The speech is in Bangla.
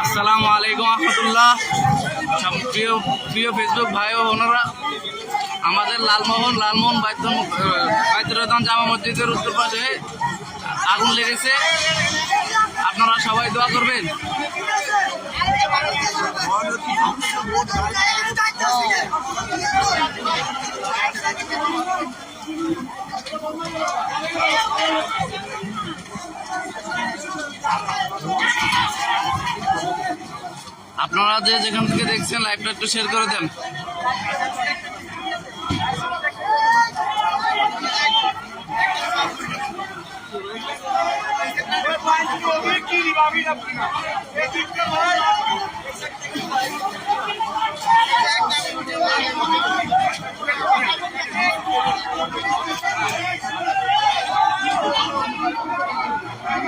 আসসালামু আলাইকুম রহমতুল্লাহ। প্রিয় প্রিয় ফেসবুক ভাই ও বোনেরা, আমাদের লালমোহন বাইতুররহমান জামা মসজিদের উত্তর পাশে আগুন লেগেছে। আপনারা সবাই দোয়া করবেন। আপনারা যে যেখান থেকে দেখছেন লাইভটা একটু শেয়ার করে দেন।